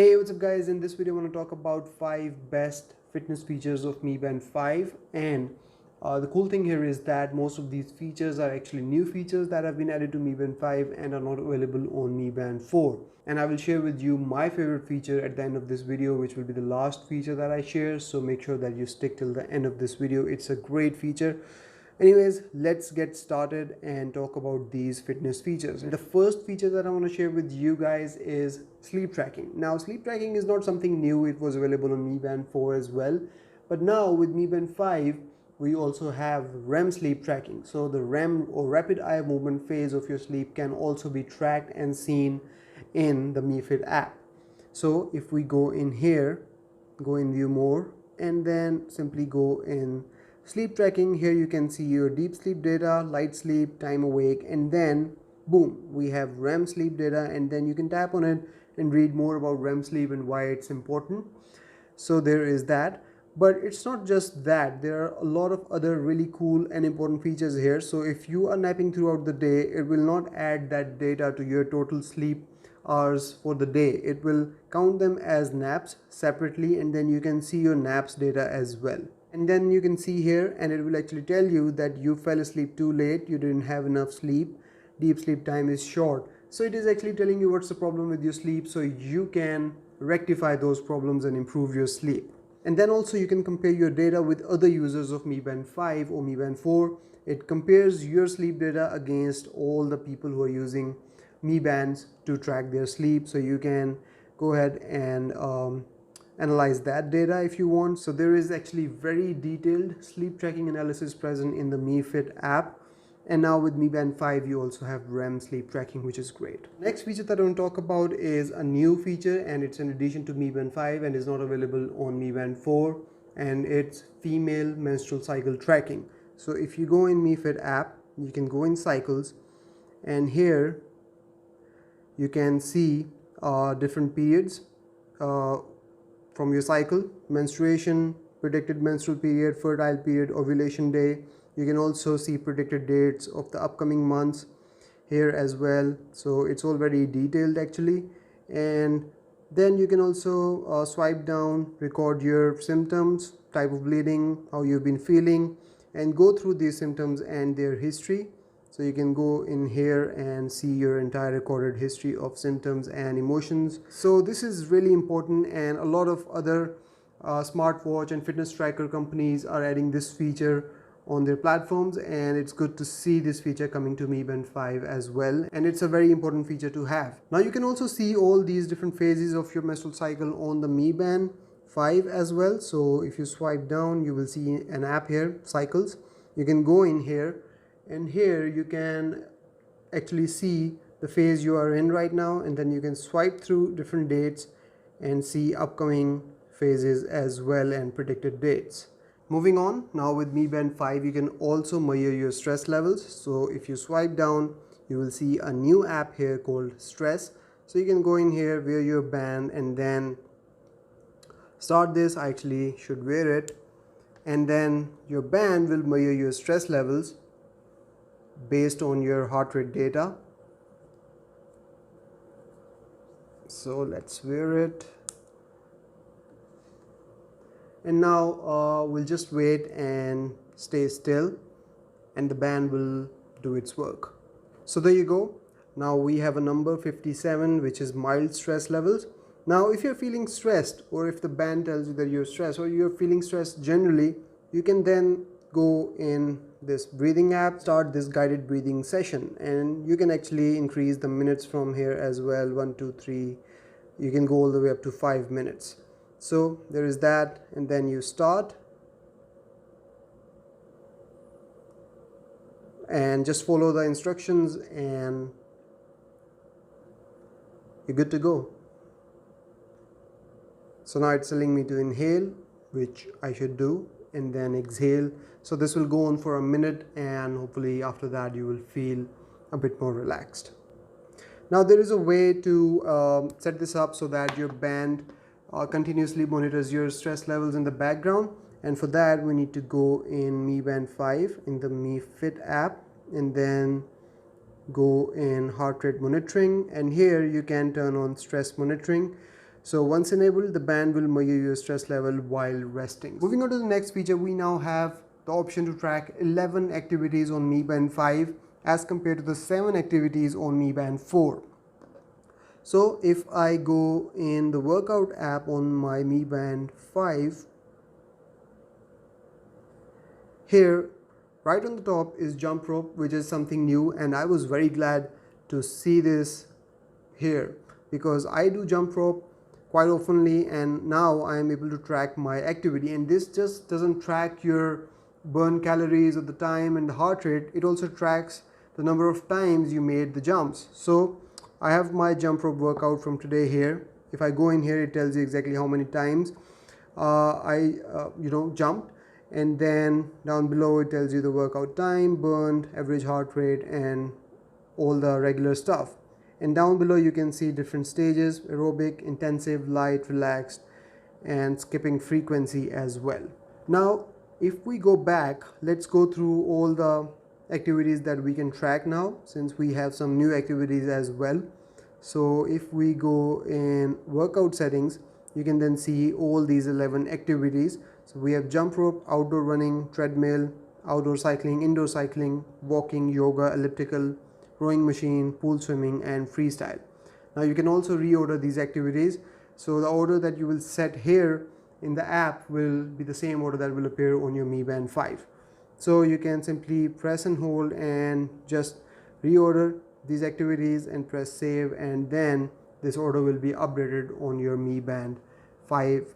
Hey, what's up guys? In this video I want to talk about 5 best fitness features of Mi Band 5, and the cool thing here is that most of these features are actually new features that have been added to Mi Band 5 and are not available on Mi Band 4. And I will share with you my favorite feature at the end of this video, which will be the last feature that I share, so make sure that you stick till the end of this video. It's a great feature. Anyways, let's get started and talk about these fitness features. The first feature that I want to share with you guys is sleep tracking. Now, sleep tracking is not something new. It was available on Mi Band 4 as well. But now with Mi Band 5, we also have REM sleep tracking. So the REM or rapid eye movement phase of your sleep can also be tracked and seen in the Mi Fit app. So if we go in here, go in view more, and then simply go in sleep tracking, here you can see your deep sleep data, light sleep, time awake, and then boom, we have REM sleep data, and then you can tap on it and read more about REM sleep and why it's important. So there is that. But it's not just that, there are a lot of other really cool and important features here. So if you are napping throughout the day, it will not add that data to your total sleep hours for the day. It will count them as naps separately, and then you can see your naps data as well. And then you can see here, and it will actually tell you that you fell asleep too late, you didn't have enough sleep, deep sleep time is short. So it is actually telling you what's the problem with your sleep, so you can rectify those problems and improve your sleep. And then also you can compare your data with other users of Mi Band 5 or Mi Band 4. It compares your sleep data against all the people who are using Mi Bands to track their sleep. So you can go ahead and analyze that data if you want. So there is actually very detailed sleep tracking analysis present in the Mi Fit app. And now with Mi Band 5, you also have REM sleep tracking, which is great. Next feature that I want to talk about is a new feature, and it's in addition to Mi Band 5 and is not available on Mi Band 4, and it's female menstrual cycle tracking. So if you go in Mi Fit app, you can go in cycles, and here you can see different periods from your cycle: menstruation, predicted menstrual period, fertile period, ovulation day. You can also see predicted dates of the upcoming months here as well. So it's all very detailed actually. And then you can also swipe down, record your symptoms, type of bleeding, how you've been feeling, and go through these symptoms and their history. So you can go in here and see your entire recorded history of symptoms and emotions. So this is really important, and a lot of other smartwatch and fitness tracker companies are adding this feature on their platforms, and it's good to see this feature coming to Mi Band 5 as well, and it's a very important feature to have. Now you can also see all these different phases of your menstrual cycle on the Mi Band 5 as well. So if you swipe down, you will see an app here, Cycles. You can go in here, and here you can actually see the phase you are in right now, and then you can swipe through different dates and see upcoming phases as well and predicted dates. Moving on, now with Mi Band 5, you can also measure your stress levels. So if you swipe down, you will see a new app here called Stress. So you can go in here, wear your band, and then start this. I actually should wear it, and then your band will measure your stress levels based on your heart rate data. So let's wear it. And now we'll just wait and stay still, and the band will do its work. So there you go. Now we have a number 57, which is mild stress levels. Now if you're feeling stressed, or if the band tells you that you're stressed, or you're feeling stressed generally, you can then go in this breathing app, start this guided breathing session, and you can actually increase the minutes from here as well. 1, 2, 3, you can go all the way up to 5 minutes. So there is that, and then you start and just follow the instructions and you're good to go. So now it's telling me to inhale, which I should do, and then exhale. So this will go on for a minute, and hopefully after that you will feel a bit more relaxed. Now there is a way to set this up so that your band continuously monitors your stress levels in the background, and for that we need to go in Mi Band 5 in the Mi Fit app, and then go in heart rate monitoring, and here you can turn on stress monitoring. So once enabled, the band will measure your stress level while resting. Moving on to the next feature, we now have the option to track 11 activities on Mi Band 5 as compared to the 7 activities on Mi Band 4. So if I go in the workout app on my Mi Band 5, here right on the top is jump rope, which is something new, and I was very glad to see this here because I do jump rope quite oftenly, and now I am able to track my activity. And this just doesn't track your burn calories or the time and the heart rate, it also tracks the number of times you made the jumps. So I have my jump rope workout from today here. If I go in here, it tells you exactly how many times I jumped, and then down below it tells you the workout time, burned, average heart rate, and all the regular stuff. And down below you can see different stages: aerobic, intensive, light, relaxed, and skipping frequency as well. Now if we go back, let's go through all the activities that we can track now, since we have some new activities as well. So if we go in workout settings, you can then see all these 11 activities. So we have jump rope, outdoor running, treadmill, outdoor cycling, indoor cycling, walking, yoga, elliptical, rowing machine, pool swimming, and freestyle. Now you can also reorder these activities. So the order that you will set here in the app will be the same order that will appear on your Mi Band 5. So you can simply press and hold and just reorder these activities and press save, and then this order will be updated on your Mi Band 5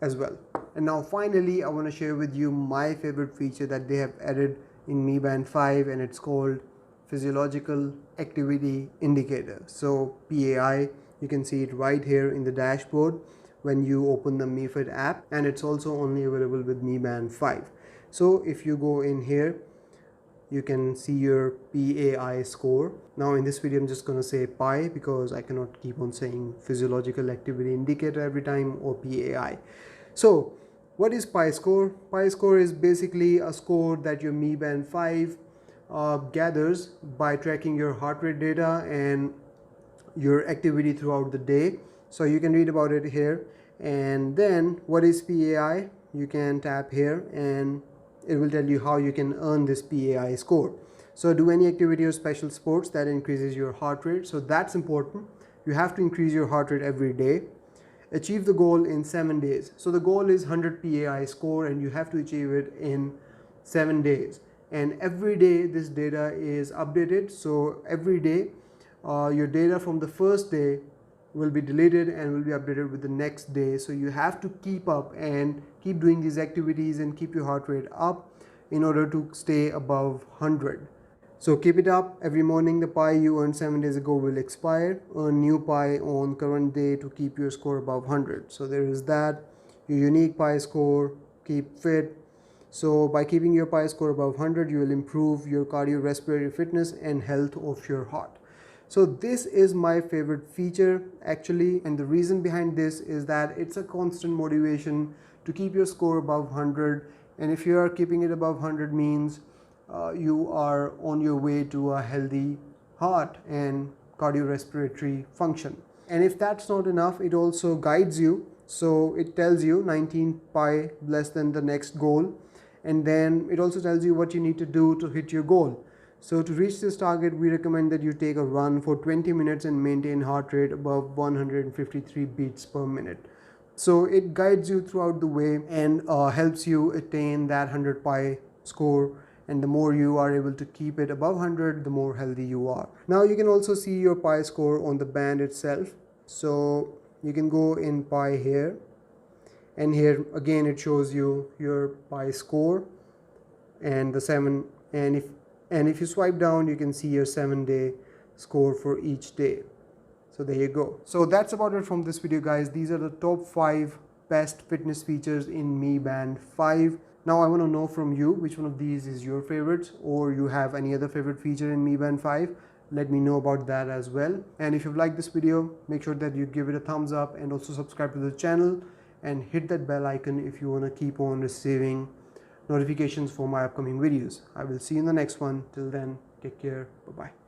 as well. And now finally I want to share with you my favorite feature that they have added in Mi Band 5, and it's called Physiological Activity Indicator. So PAI, you can see it right here in the dashboard when you open the MiFit app, and it's also only available with Mi Band 5. So if you go in here, you can see your PAI score. Now in this video I'm just going to say PI because I cannot keep on saying Physiological Activity Indicator every time, or PAI. So what is PI score? PI score is basically a score that your Mi Band 5 gathers by tracking your heart rate data and your activity throughout the day. So you can read about it here. And then what is PAI? You can tap here and it will tell you how you can earn this PAI score. So do any activity or special sports that increases your heart rate. So that's important. You have to increase your heart rate every day. Achieve the goal in 7 days. So the goal is 100 PAI score, and you have to achieve it in 7 days. And every day this data is updated. So every day your data from the first day will be deleted and will be updated with the next day. So you have to keep up and keep doing these activities and keep your heart rate up in order to stay above 100. So keep it up. Every morning the PI you earned 7 days ago will expire. Earn new PI on current day to keep your score above 100. So there is that. Your unique PI score, keep fit. So by keeping your PI score above 100, you will improve your cardiorespiratory fitness and health of your heart. So this is my favorite feature actually, and the reason behind this is that it's a constant motivation to keep your score above 100, and if you are keeping it above 100 means you are on your way to a healthy heart and cardiorespiratory function. And if that's not enough, it also guides you. So it tells you 19 PI less than the next goal, and then it also tells you what you need to do to hit your goal. So to reach this target, we recommend that you take a run for 20 minutes and maintain heart rate above 153 beats per minute. So it guides you throughout the way and helps you attain that 100 PI score. And the more you are able to keep it above 100, the more healthy you are. Now you can also see your PI score on the band itself. So you can go in PI here, and here again it shows you your PI score and the 7, and if you swipe down, you can see your 7-day score for each day. So there you go. So that's about it from this video, guys. These are the top 5 best fitness features in Mi Band 5. Now I want to know from you which one of these is your favorite, or you have any other favorite feature in Mi Band 5. Let me know about that as well. And if you've liked this video, make sure that you give it a thumbs up and also subscribe to the channel and hit that bell icon if you want to keep on receiving notifications for my upcoming videos. I will see you in the next one. Till then, take care. Bye-bye.